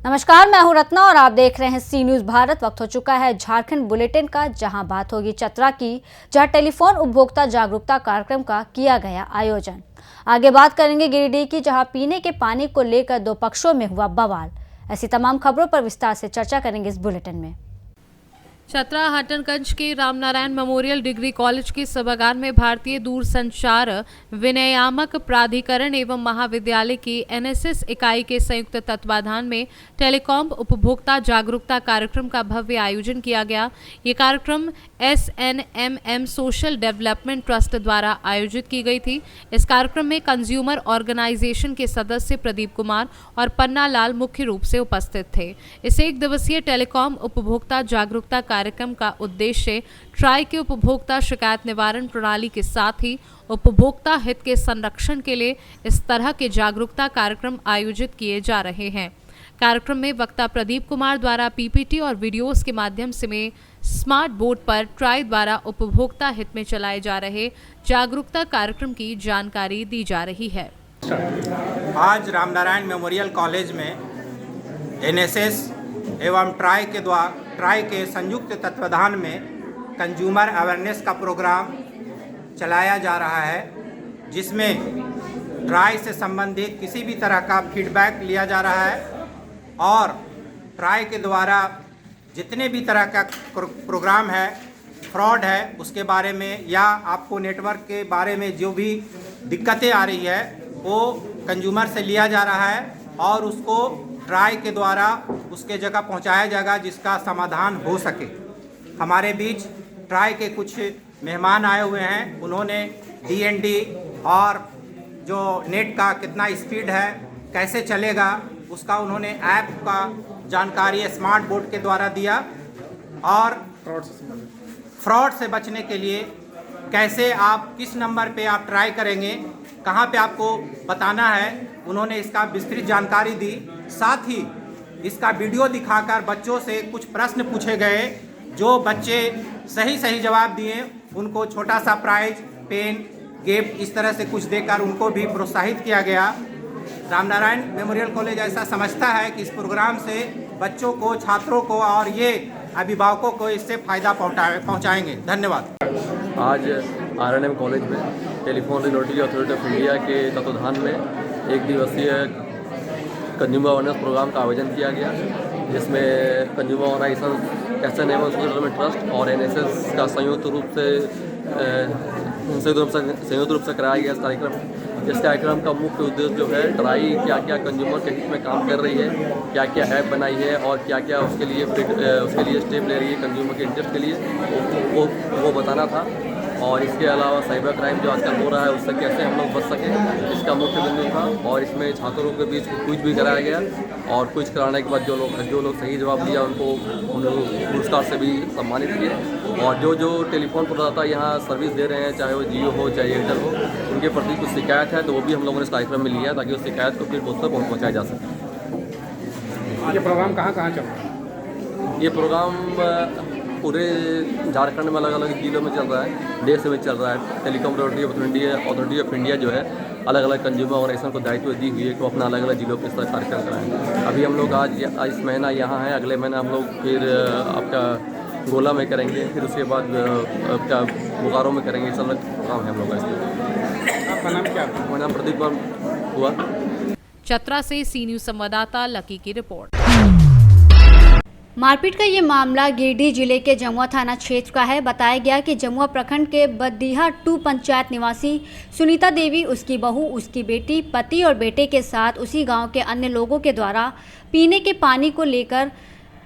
नमस्कार, मैं हूं रत्ना और आप देख रहे हैं सी न्यूज भारत। वक्त हो चुका है झारखंड बुलेटिन का, जहां बात होगी चतरा की, जहां टेलीफोन उपभोक्ता जागरूकता कार्यक्रम का किया गया आयोजन। आगे बात करेंगे गिरिडीह की, जहां पीने के पानी को लेकर दो पक्षों में हुआ बवाल। ऐसी तमाम खबरों पर विस्तार से चर्चा करेंगे इस बुलेटिन में। चतरा हटनगंज के रामनारायण मेमोरियल डिग्री कॉलेज के सभागार में भारतीय दूरसंचार विनियामक प्राधिकरण एवं महाविद्यालय की एनएसएस इकाई के संयुक्त तत्वाधान में टेलीकॉम उपभोक्ता जागरूकता कार्यक्रम का भव्य आयोजन किया गया। ये कार्यक्रम SNMM सोशल डेवलपमेंट ट्रस्ट द्वारा आयोजित की गई थी। इस कार्यक्रम में कंज्यूमर ऑर्गेनाइजेशन के सदस्य प्रदीप कुमार और पन्ना लाल मुख्य रूप से उपस्थित थे। इस एक दिवसीय टेलीकॉम उपभोक्ता जागरूकता कार्यक्रम का उद्देश्य ट्राई के उपभोक्ता शिकायत निवारण प्रणाली के साथ ही उपभोक्ता हित के संरक्षण के लिए इस तरह के जागरूकता कार्यक्रम आयोजित किए जा रहे हैं। कार्यक्रम में वक्ता प्रदीप कुमार द्वारा पीपीटी और वीडियोस के माध्यम से में स्मार्ट बोर्ड पर ट्राई द्वारा उपभोक्ता हित में चलाए जा रहे जागरूकता कार्यक्रम की जानकारी दी जा रही है। आज रामनारायण मेमोरियल कॉलेज में एनएसएस एवं ट्राई के संयुक्त तत्वाधान में कंज्यूमर अवेयरनेस का प्रोग्राम चलाया जा रहा है, जिसमें ट्राई से संबंधित किसी भी तरह का फीडबैक लिया जा रहा है और ट्राई के द्वारा जितने भी तरह का प्रोग्राम है, फ्रॉड है, उसके बारे में या आपको नेटवर्क के बारे में जो भी दिक्कतें आ रही है वो कंज्यूमर से लिया जा रहा है और उसको ट्राई के द्वारा उसके जगह पहुंचाया जाएगा जिसका समाधान हो सके। हमारे बीच ट्राई के कुछ मेहमान आए हुए हैं, उन्होंने DND और जो नेट का कितना स्पीड है, कैसे चलेगा, उसका उन्होंने ऐप का जानकारी स्मार्ट बोर्ड के द्वारा दिया और फ्रॉड से बचने के लिए कैसे आप किस नंबर पे आप ट्राई करेंगे, कहाँ पे आपको बताना है, उन्होंने इसका विस्तृत जानकारी दी। साथ ही इसका वीडियो दिखाकर बच्चों से कुछ प्रश्न पूछे गए, जो बच्चे सही जवाब दिए उनको छोटा सा प्राइज, पेन, गिफ्ट इस तरह से कुछ देकर उनको भी प्रोत्साहित किया गया। रामनारायण मेमोरियल कॉलेज ऐसा समझता है कि इस प्रोग्राम से बच्चों को, छात्रों को और ये अभिभावकों को इससे फ़ायदा पहुंचाएंगे। धन्यवाद। आज RNM कॉलेज में telephone regulatory authority of India के तत्वाधान में एक दिवसीय कंज्यूमर अवेयरनेस प्रोग्राम का आयोजन किया गया, जिसमें consumer organisation SNMM social development trust और NSS का संयुक्त रूप से कराया गया इस कार्यक्रम। इस कार्यक्रम का मुख्य उद्देश्य जो है, ट्राई क्या क्या कंज्यूमर के हित में काम कर रही है, क्या क्या ऐप बनाई है और क्या क्या उसके लिए स्टेप ले रही है कंज्यूमर के इंटरेस्ट के लिए, वो बताना था। और इसके अलावा साइबर क्राइम जो आजकल हो रहा है उससे कैसे हम लोग बच सकें, इसका मुख्य बिंदु था। और इसमें छात्रों के बीच कुछ भी कराया गया और कुछ कराने के बाद जो लोग सही जवाब दिया उनको हम लोग पुरस्कार से भी सम्मानित किए। और जो टेलीफोन प्रदाता यहाँ सर्विस दे रहे हैं, चाहे वो जियो हो चाहे एयरटेल हो, उनके प्रति कुछ शिकायत है तो वो भी हम लोगों ने इस कार्यक्रम में लिया ताकि उस शिकायत को फिर मुझ तक पहुँचाया जा सके। ये प्रोग्राम कहाँ चल रहा है? ये प्रोग्राम पूरे झारखंड में अलग अलग जिलों में चल रहा है, देश में चल रहा है। टेलीकॉम अथॉरिटी ऑफ इंडिया जो है अलग अलग कंज्यूमर ऑर्गेनाइजेशन को दायित्व दी हुई है कि वो अपना अलग अलग जिलों पर इस तरह कार्यक्रम कराएँ। अभी हम लोग आज इस महीना यहाँ हैं, अगले महीना हम लोग फिर आपका गोला में करेंगे, फिर उसके बाद आपका बोकारो में करेंगे। इस अलग काम है हम लोग का। इसमें आपका नाम क्या है? मेरा नाम प्रदीप कुमार हुआ। चतरा से सी न्यूज संवाददाता लकी की रिपोर्ट। मारपीट का ये मामला गिरिडीह जिले के जमुआ थाना क्षेत्र का है। बताया गया कि जमुआ प्रखंड के बद्दीहा 2 पंचायत निवासी सुनीता देवी, उसकी बहू, उसकी बेटी, पति और बेटे के साथ उसी गांव के अन्य लोगों के द्वारा पीने के पानी को लेकर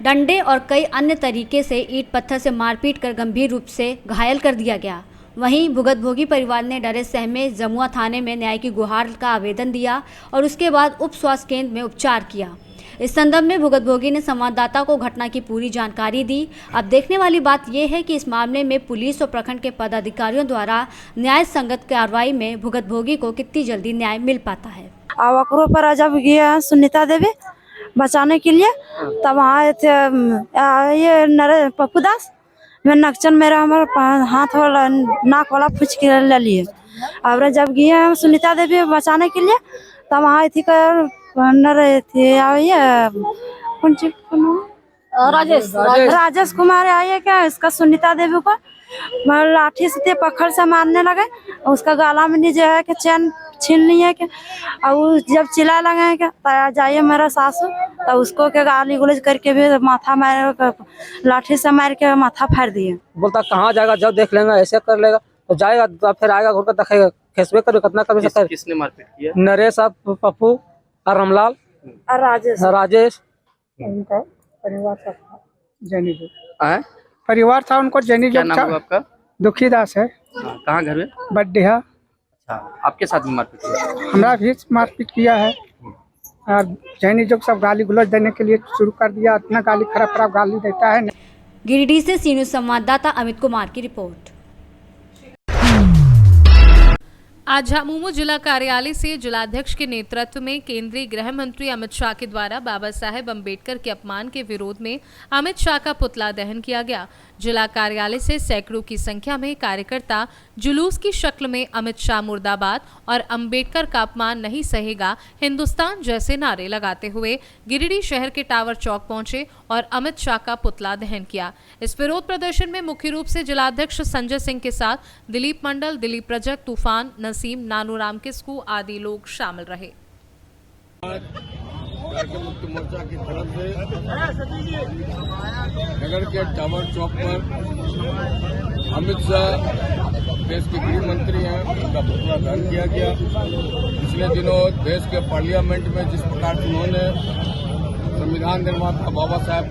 डंडे और कई अन्य तरीके से ईंट पत्थर से मारपीट कर गंभीर रूप से घायल कर दिया गया। वहीं भुगतभोगी परिवार ने डरे सहमे जमुआ थाने में न्याय की गुहार का आवेदन दिया और उसके बाद उप स्वास्थ्य केंद्र में उपचार किया। इस संदर्भ में भुगतभोगी ने संवाददाता को घटना की पूरी जानकारी दी। अब देखने वाली बात यह है कि इस मामले में पुलिस और प्रखंड के पदाधिकारियों द्वारा न्याय संगत कार्रवाई में भुगतभोगी को कितनी जल्दी न्याय मिल पाता है। अवकरों पर जब गया सुनीता देवी बचाने के लिए, तब आए थे ये नरे पप्पू दास, मैं नक्चन मेरा हमारा हाथ वाला नाक वाला फुच के ले लिए। अब जब गए सुनीता देवी बचाने के लिए, तब आए थी कर रहे थे ये कौन चीज का नाम? राजेश कुमार आई है क्या, इसका सुनीता देवी को लाठी से पकड़ से मारने लगे। उसका गला में नीचे है कि चैन छीन लिए क्या, और वो जब चिल्ला लगे हैं क्या तो जाइए मेरा सासू, तो उसको क्या गाली गुलज करके भी माथा मार, लाठी से मार के माथा फाड़ दिए। बोलता कहाँ जाएगा, जब देख लेगा ऐसे कर लेगा तो जाएगा, तो फिर आएगा घर का देखेगा, फेसबुक कर कितना कर सकता है। किसने मारपीट किया? नरेश और पप्पू और रामलाल और राजेश उनका परिवार था जैनी जी, हैं? परिवार था उनको जैनी क्या जो नाम हुआ आपका? दुखी दास है, हाँ, कहाँ घर में? बड्डेहा। अच्छा, आपके साथ भी मारपीट किया? हमरा भी मारपीट किया है और जैनी जो सब गाली गुलज देने के लिए शुरू कर दिया, इतना गाली खराब गाली देता है। गिरिडीह से सी न्यूज़ संवाददाता अमित कुमार की रिपोर्ट। आज झामुमो जिला कार्यालय से जिलाध्यक्ष के नेतृत्व में केंद्रीय गृह मंत्री अमित शाह के द्वारा बाबा साहेब अम्बेडकर के अपमान के विरोध में अमित शाह का पुतला दहन किया गया। जिला कार्यालय से सैकड़ों की संख्या में कार्यकर्ता जुलूस की शक्ल में अमित शाह मुर्दाबाद और अम्बेडकर का अपमान नहीं सहेगा हिंदुस्तान जैसे नारे लगाते हुए गिरिडीह शहर के टावर चौक पहुंचे और अमित शाह का पुतला दहन किया। इस विरोध प्रदर्शन में मुख्य रूप से जिलाध्यक्ष संजय सिंह के साथ दिलीप मंडल, दिलीप प्रजक, तूफान, नसीम, नानूराम किस्कू आदि लोग शामिल रहे। मुक्ति मोर्चा की तरफ से नगर के टावर चौक पर अमित शाह देश के गृह मंत्री हैं, उनका पुतला दहन किया गया। पिछले दिनों देश के पार्लियामेंट में जिस प्रकार से उन्होंने संविधान निर्माता बाबा साहब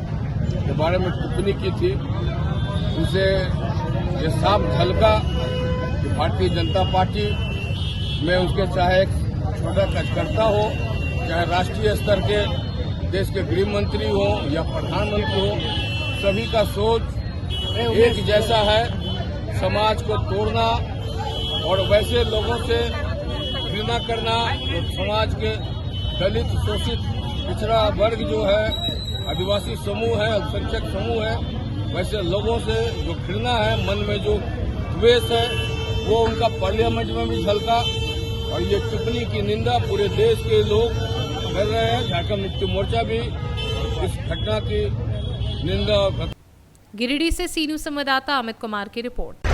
के बारे में टिप्पणी की थी, उसे ये साफ झलका कि भारतीय जनता पार्टी में उसके चाहे एक छोटा कार्यकर्ता हो, चाहे राष्ट्रीय स्तर के देश के गृह मंत्री हो या प्रधानमंत्री हो, सभी का सोच एक जैसा है, समाज को तोड़ना और वैसे लोगों से घृणा करना जो समाज के दलित, शोषित, पिछड़ा वर्ग जो है, आदिवासी समूह है, अल्पसंख्यक समूह है, वैसे लोगों से जो घृणा है, मन में जो द्वेष है, वो उनका पार्लियामेंट में भी झलका और ये टिप्पणी की निंदा पूरे देश के लोग कर रहे हैं। झारखंड मुक्ति मोर्चा भी इस घटना की निंदा। गिरिडीह से सी न्यूज़ संवाददाता अमित कुमार की रिपोर्ट।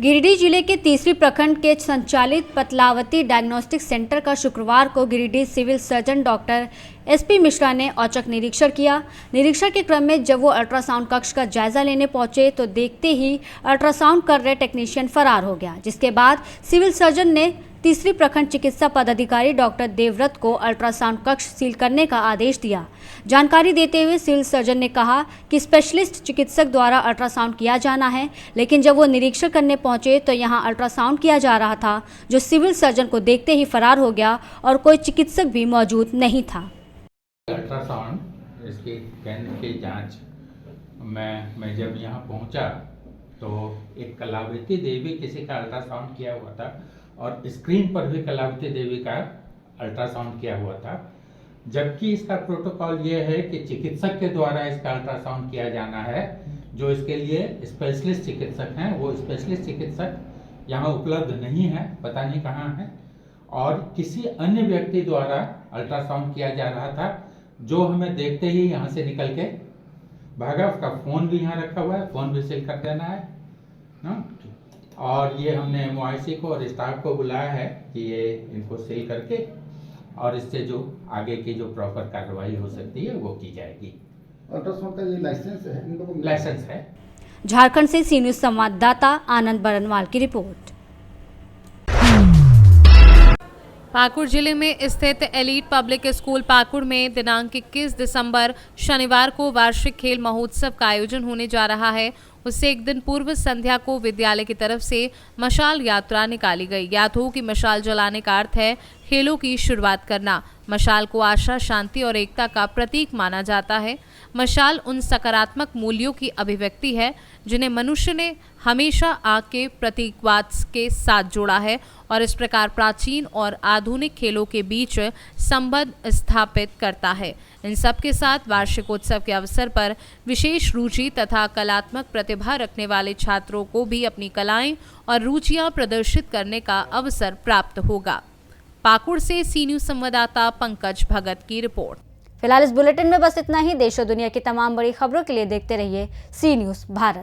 गिरिडीह जिले के तीसरी प्रखंड के संचालित पतलावती डायग्नोस्टिक सेंटर का शुक्रवार को Giridih civil surgeon doctor SP Mishra ने औचक निरीक्षण किया। निरीक्षण के क्रम में जब वो अल्ट्रासाउंड कक्ष का जायजा लेने पहुंचे तो देखते ही अल्ट्रासाउंड कर रहे टेक्नीशियन फरार हो गया, जिसके बाद सिविल सर्जन ने तीसरी प्रखंड चिकित्सा पदाधिकारी डॉक्टर देवव्रत को अल्ट्रासाउंड कक्ष सील करने का आदेश दिया। जानकारी देते हुए सिविल सर्जन ने कहा कि स्पेशलिस्ट चिकित्सक द्वारा अल्ट्रासाउंड किया जाना है, लेकिन जब वो निरीक्षण करने पहुंचे तो यहां अल्ट्रासाउंड किया जा रहा था, जो सिविल सर्जन को देखते ही फरार हो गया और कोई चिकित्सक भी मौजूद नहीं था। अल्ट्रासाउंड इसके केंद्र की जांच मैं जब यहाँ पहुँचा तो एक कलावती देवी किसी का अल्ट्रासाउंड किया हुआ था और स्क्रीन पर भी कलावती देवी का अल्ट्रासाउंड किया हुआ था, जबकि इसका प्रोटोकॉल ये है कि चिकित्सक के द्वारा इसका अल्ट्रासाउंड किया जाना है। जो इसके लिए स्पेशलिस्ट चिकित्सक हैं, वो स्पेशलिस्ट चिकित्सक यहाँ उपलब्ध नहीं है, पता नहीं कहाँ है, और किसी अन्य व्यक्ति द्वारा अल्ट्रासाउंड किया जा रहा था, जो हमें देखते ही यहाँ से निकल के भागा। उसका फ़ोन भी यहाँ रखा हुआ है, फ़ोन भी सील कर देना है ना। और ये हमने एमओआईसी को और स्टाफ को बुलाया है कि ये इनको सील करके और इससे जो आगे की जो प्रॉपर कार्रवाई हो सकती है वो की जाएगी। अल्ट्रासाउंड का ये लाइसेंस है? लाइसेंस है। झारखंड से सी न्यूज़ संवाददाता आनंद बरनवाल की रिपोर्ट। पाकुड़ जिले में स्थित एलीट पब्लिक स्कूल पाकुड़ में दिनांक 21 दिसंबर शनिवार को वार्षिक खेल महोत्सव का आयोजन होने जा रहा है। उससे एक दिन पूर्व संध्या को विद्यालय की तरफ से मशाल यात्रा निकाली गई। ज्ञात हो कि मशाल जलाने का अर्थ है खेलों की शुरुआत करना। मशाल को आशा, शांति और एकता का प्रतीक माना जाता है। मशाल उन सकारात्मक मूल्यों की अभिव्यक्ति है जिन्हें मनुष्य ने हमेशा आग के प्रतीकवाद के साथ जोड़ा है और इस प्रकार प्राचीन और आधुनिक खेलों के बीच संबंध स्थापित करता है। इन सब के साथ वार्षिकोत्सव के अवसर पर विशेष रुचि तथा कलात्मक प्रतिभा रखने वाले छात्रों को भी अपनी कलाएं और रुचियां प्रदर्शित करने का अवसर प्राप्त होगा। पाकुड़ से सी न्यूज़ संवाददाता पंकज भगत की रिपोर्ट। फिलहाल इस बुलेटिन में बस इतना ही। देश और दुनिया की तमाम बड़ी खबरों के लिए देखते रहिए सी न्यूज़ भारत।